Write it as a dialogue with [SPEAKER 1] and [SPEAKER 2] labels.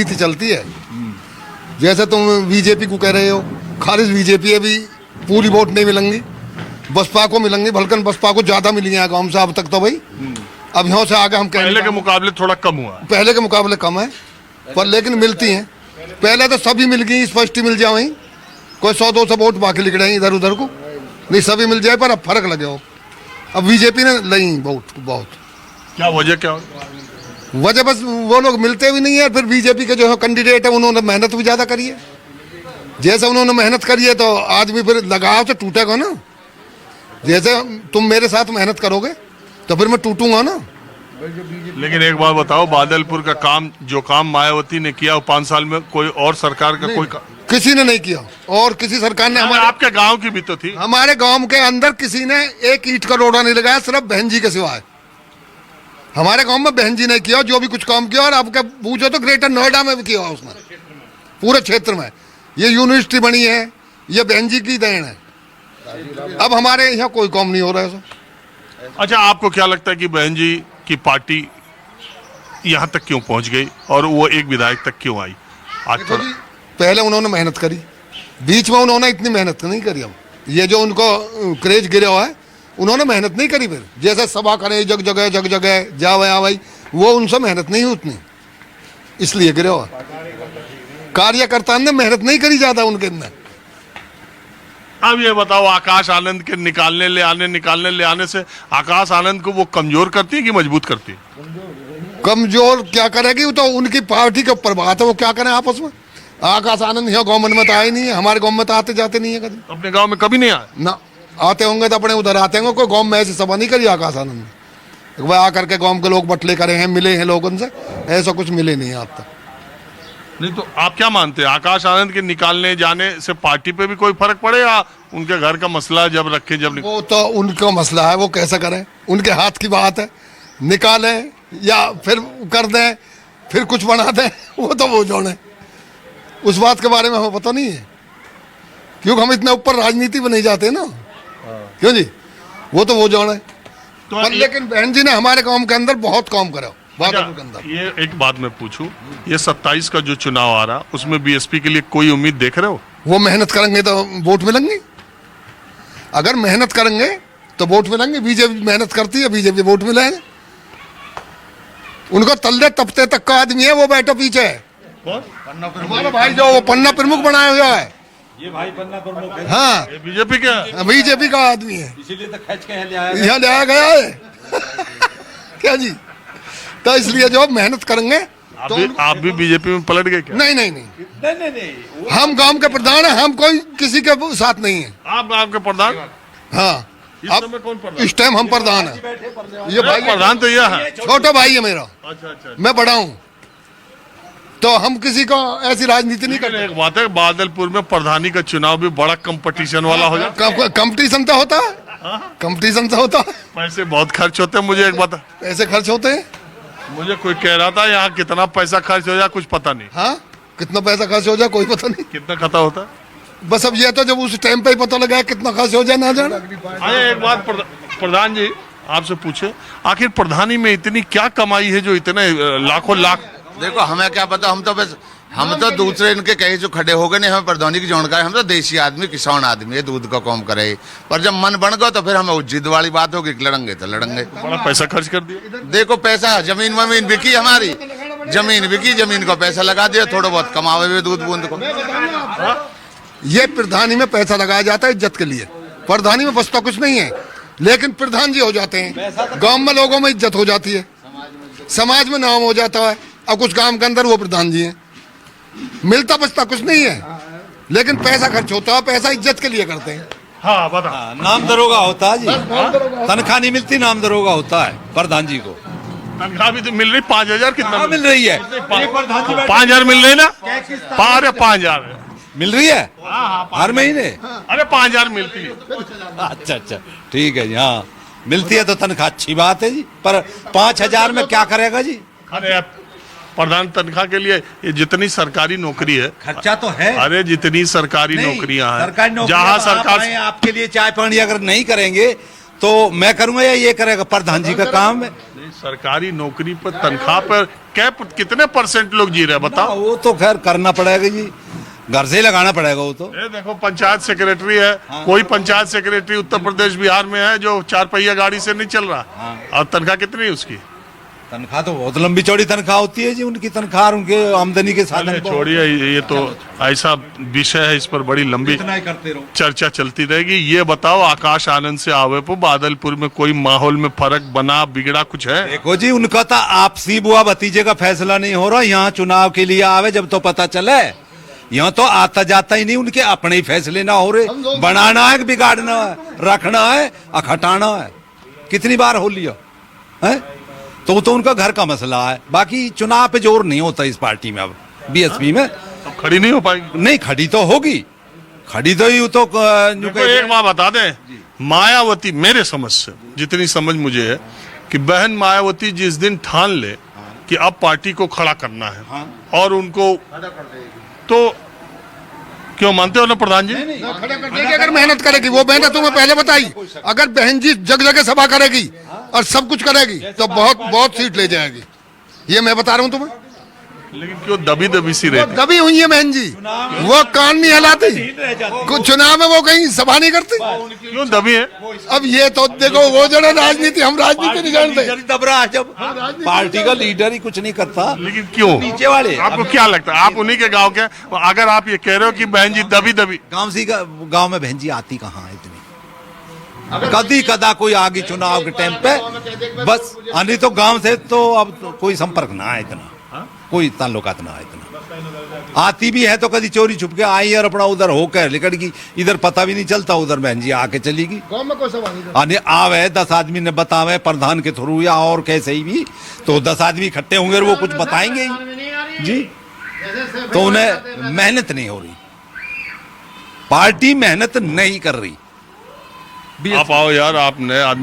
[SPEAKER 1] नीति चलती है। जैसे तुम बीजेपी को कह रहे हो, खारिज बीजेपी अभी पूरी वोट नहीं मिलेंगी, बसपा को मिलेंगी, बल्कि बसपा को ज्यादा मिली है गाँव से अब तक तो भाई। अब यहाँ से आगे हम
[SPEAKER 2] पहले के मुकाबले थोड़ा कम हुआ,
[SPEAKER 1] पहले के मुकाबले कम है, पर लेकिन मिलती हैं। पहले तो सभी मिल गई, स्पष्ट मिल जाए, वहीं कोई 100-200 वोट बाकी लिख रहे हैं इधर उधर को, नहीं सभी मिल जाए, पर अब फर्क लगे हो। अब बीजेपी ने ली वोट बहुत।
[SPEAKER 2] क्या वजह क्या हो?
[SPEAKER 1] वजह बस वो लोग मिलते भी नहीं है, फिर बीजेपी के जो है कैंडिडेट है उन्होंने मेहनत भी ज्यादा करी है। जैसे उन्होंने मेहनत करी है तो आदमी फिर लगाव से टूटेगा ना। जैसे तुम मेरे साथ मेहनत करोगे तो फिर मैं टूटूंगा ना।
[SPEAKER 2] लेकिन एक बात बताओ, बादलपुर का काम जो काम मायावती ने किया वो 5 साल में कोई और सरकार का कोई
[SPEAKER 1] किसी ने नहीं किया, और किसी सरकार ने हमारे
[SPEAKER 2] आपके गांव की भी तो थी।
[SPEAKER 1] हमारे गांव के अंदर किसी ने एक ईंट का रोड़ा नहीं लगाया, सिर्फ बहन जी के सिवाय। हमारे गांव में बहन जी ने किया जो भी कुछ काम किया, और आपके पूछो तो ग्रेटर नोएडा में भी किया उसने, पूरे क्षेत्र में। ये यूनिवर्सिटी बनी है, ये बहन जी की देन है। अब हमारे यहाँ कोई काम नहीं हो रहा है।
[SPEAKER 2] अच्छा, आपको क्या लगता है कि बहन जी की पार्टी यहाँ तक क्यों पहुँच गई और वो एक विधायक तक क्यों आई? आज थोड़ा
[SPEAKER 1] पहले उन्होंने मेहनत करी, बीच में उन्होंने इतनी मेहनत नहीं करी। अब ये जो उनको क्रेज गिरा हुआ है, उन्होंने मेहनत नहीं करी। फिर जैसे सभा करे जग जगह जा भाई, वो उनसे मेहनत नहीं हुई उतनी, इसलिए गिरा हुआ। कार्यकर्ता ने मेहनत नहीं करी ज्यादा उनके अंदर।
[SPEAKER 2] अब ये बताओ, आकाश आनंद के निकालने ले आने से आकाश आनंद को वो कमजोर करती है कि मजबूत करती है?
[SPEAKER 1] कमजोर क्या करेगी, वो तो उनकी पार्टी के ऊपर बात है, वो क्या करें आपस में। आकाश आनंद यहाँ गाँव में तो आए नहीं है, हमारे गाँव में तो आते जाते नहीं है कभी।
[SPEAKER 2] अपने गाँव में कभी नहीं आए
[SPEAKER 1] ना, आते होंगे तो अपने उधर आते होंगे। कोई गाँव में ऐसी सभा नहीं करी आकाश आनंद ने, वह आकर के गाँव के लोग बटले करे हैं, मिले हैं लोगों से, ऐसा कुछ मिले नहीं आज तक।
[SPEAKER 2] नहीं तो आप क्या मानते हैं, आकाश आनंद के निकालने जाने से पार्टी पे भी कोई फर्क पड़े या उनके घर का मसला जब रखे जब
[SPEAKER 1] वो तो उनका मसला है, वो कैसे करें, उनके हाथ की बात है। निकालें या फिर कर दें, फिर कुछ बना दें, वो तो वो जाने। उस बात के बारे में हमें पता नहीं है, क्योंकि हम इतने ऊपर राजनीति में नहीं जाते ना। क्यों जी, वो तो वो जाने।
[SPEAKER 2] तो
[SPEAKER 1] लेकिन बहन जी ने हमारे गाँव के अंदर बहुत काम करा।
[SPEAKER 2] ये एक बात मैं पूछूं, ये 27 का जो चुनाव आ रहा, उसमें बीएसपी के लिए कोई उम्मीद देख रहे हो?
[SPEAKER 1] वो मेहनत करेंगे तो वोट मिलेंगे। अगर मेहनत करेंगे तो वोट मिलेंगे। बीजेपी मेहनत करती है, बीजेपी वोट मिलेंगे। उनको तल्ले तपते तक का आदमी है, वो बैठो पीछे है। हमारा भाई जो वो पन्ना प्रमुख बनाया हुआ है,
[SPEAKER 3] ये भाई पन्ना प्रमुख है।
[SPEAKER 1] हाँ, बीजेपी का आदमी है,
[SPEAKER 3] इसीलिए तो खींच के
[SPEAKER 1] यहाँ लाया गया है। क्या जी, तो इसलिए जो मेहनत करेंगे तो
[SPEAKER 2] आप भी बीजेपी में पलट गए क्या?
[SPEAKER 3] नहीं।
[SPEAKER 1] हम गांव के प्रधान हैं, हम कोई किसी के साथ नहीं है।
[SPEAKER 2] आप गांव के प्रधान?
[SPEAKER 1] हाँ,
[SPEAKER 2] इस समय कौन प्रधान?
[SPEAKER 1] इस टाइम हम प्रधान है। ये भाई
[SPEAKER 2] प्रधान तो यह है,
[SPEAKER 1] छोटा भाई है मेरा।
[SPEAKER 2] अच्छा।
[SPEAKER 1] मैं बड़ा हूँ, तो हम किसी को ऐसी राजनीति नहीं करते।
[SPEAKER 2] एक बात है, बादलपुर में प्रधानी का चुनाव भी बड़ा कंपटीशन वाला हो जाता है।
[SPEAKER 1] कंपटीशन तो होता है, कंपटीशन तो होता है।
[SPEAKER 2] पैसे बहुत खर्च होते हैं। मुझे एक बात,
[SPEAKER 1] पैसे खर्च होते हैं।
[SPEAKER 2] मुझे कोई कह रहा था यहाँ कितना पैसा खर्च हो जाए कुछ पता नहीं।
[SPEAKER 1] हाँ, कितना पैसा खर्च हो जाए कोई पता नहीं।
[SPEAKER 2] कितना खर्चा होता है?
[SPEAKER 1] बस अब ये तो जब उस टाइम पे ही पता लगा कितना खर्च हो जाए ना जाना।
[SPEAKER 2] अरे एक बात प्रधान जी आपसे पूछे, आखिर प्रधानी में इतनी क्या कमाई है जो इतने लाखों लाख?
[SPEAKER 4] देखो हमें क्या पता, हम तो दूसरे इनके कहीं जो खड़े हो गए नहीं, हमें प्रधानी की जानकारी। हम तो देसी आदमी, किसान आदमी है, दूध का काम करे। पर जब मन बन गया तो फिर हमें जिद वाली बात होगी, लड़ेंगे तो लड़ेंगे।
[SPEAKER 2] बड़ा पैसा खर्च कर दिया।
[SPEAKER 4] देखो पैसा, जमीन वमीन बिकी हमारी, जमीन बिकी, जमीन को पैसा लगा दिया, थोड़ा बहुत कमावे हुए दूध बूंद को।
[SPEAKER 1] ये प्रधानी में पैसा लगाया जाता है इज्जत के लिए। प्रधानी में बसता कुछ नहीं है, लेकिन प्रधान जी हो जाते हैं, गांव में लोगों में इज्जत हो जाती है, समाज में नाम हो जाता है। अब कुछ काम के अंदर वो प्रधान जी हैं, मिलता बचता कुछ नहीं है, लेकिन पैसा खर्च होता है। पैसा इज्जत के लिए करते हैं।
[SPEAKER 2] हाँ बता।
[SPEAKER 3] नाम दरोगा होता है जी, तनख्वाह नहीं मिलती, नाम दरोगा होता है प्रधान जी को।
[SPEAKER 2] तनख्वाह भी तो मिल रही 5,000, कितना
[SPEAKER 3] मिल रही है?
[SPEAKER 2] 5,000 मिल रही ना? 5,000
[SPEAKER 3] मिल रही है हर महीने।
[SPEAKER 2] अरे 5,000 मिलती है।
[SPEAKER 3] अच्छा, ठीक है जी। हाँ, मिलती है तो तनख्वाह अच्छी बात है जी, पर 5,000 में क्या करेगा जी?
[SPEAKER 2] अरे प्रधान तनख्वाह के लिए ये जितनी सरकारी नौकरी है,
[SPEAKER 3] खर्चा तो है।
[SPEAKER 2] अरे जितनी सरकारी नौकरियां हैं,
[SPEAKER 3] सरकारी
[SPEAKER 2] जहाँ सरकार
[SPEAKER 3] आपके लिए चाय पानी अगर नहीं करेंगे तो मैं करूंगा या ये करेगा? प्रधान जी का काम है।
[SPEAKER 2] नहीं, सरकारी नौकरी पर तनख्वाह पर कितने परसेंट लोग जी रहे हैं बताओ?
[SPEAKER 3] वो तो खैर करना पड़ेगा जी, घर से ही लगाना पड़ेगा वो तो।
[SPEAKER 2] ये देखो पंचायत सेक्रेटरी है, कोई पंचायत सेक्रेटरी उत्तर प्रदेश बिहार में है जो 4 पहिया गाड़ी से नहीं चल रहा, और तनख्वाह कितनी है उसकी?
[SPEAKER 3] तनख्वाह तो बहुत लंबी चौड़ी तनख्वाह होती है जी, उनकी तनख्वाह उनके आमदनी के साधन
[SPEAKER 2] चलिए छोड़िए, ये तो ऐसा विषय है, इस पर बड़ी लंबी
[SPEAKER 3] करते रहो।
[SPEAKER 2] चर्चा चलती रहेगी। ये बताओ, आकाश आनंद से आवे पर बादलपुर में कोई माहौल में फर्क बना बिगड़ा कुछ है?
[SPEAKER 3] देखो जी, उनका तो आपसी बुआ भतीजे का फैसला नहीं हो रहा, यहाँ चुनाव के लिए आवे जब तो पता चले। यहाँ तो आता जाता ही नहीं, उनके अपने ही फैसले ना हो रहे। बनाना है कि बिगाड़ना है, रखना है या हटाना है, कितनी बार हो लिया है? तो उनका घर का मसला है, बाकी चुनाव पे जोर नहीं होता इस पार्टी में। अब बीएसपी में
[SPEAKER 2] अब खड़ी नहीं हो पाएगी।
[SPEAKER 3] नहीं, खड़ी तो होगी, खड़ी तो ही तो
[SPEAKER 2] देखो, एक बात बता दें, मायावती, मेरे समझ से जितनी समझ मुझे है कि बहन मायावती जिस दिन ठान ले कि अब पार्टी को खड़ा करना है और उनको, तो क्यों मानते हो ना प्रधान जी?
[SPEAKER 1] खड़ा कर देगी अगर मेहनत करेगी। वो मेहनत तुम्हें पहले बताई, अगर बहन जी जगह जगह सभा करेगी और सब कुछ करेगी तो बहुत बहुत सीट ले जाएगी, ये मैं बता रहा हूँ तुम्हें।
[SPEAKER 2] लेकिन क्यों दबी दबी सी रहती?
[SPEAKER 1] दबी हुई है बहन जी, वो कान नहीं हिलाती, कुछ चुनाव में वो कहीं सभा नहीं करती।
[SPEAKER 2] क्यों दबी है?
[SPEAKER 1] अब ये तो देखो, वो जो है राजनीति, हम राजनीति नहीं जानते।
[SPEAKER 3] दब रहा है जब पार्टी का लीडर ही कुछ नहीं करता।
[SPEAKER 2] लेकिन क्यों?
[SPEAKER 3] नीचे वाले
[SPEAKER 2] आपको क्या लगता है, आप उन्हीं के गांव के, अगर आप ये कह रहे हो कि बहन जी दबी दबी,
[SPEAKER 3] गांव में बहन जी आती कहाँ है इतनी? कदी कदा कोई आगे चुनाव के टाइम पे बस आनी, तो गांव से तो अब तो कोई संपर्क ना है इतना, कोई ताल्लुकात ना है इतना। आती भी है तो कभी चोरी छुप के आई और अपना उधर होकर निकल गई, इधर पता भी नहीं चलता, उधर बहन जी आके चली गई।
[SPEAKER 1] गांव में कोई सभा नहीं
[SPEAKER 3] आने आवे 10 आदमी ने बतावे प्रधान के थ्रू या और कैसे ही भी, तो 10 आदमी इकट्ठे होंगे और वो कुछ बताएंगे ही जी। तो उन्हें मेहनत नहीं हो रही, पार्टी मेहनत नहीं कर रही।
[SPEAKER 2] आप आओ यार, आप नए आदमी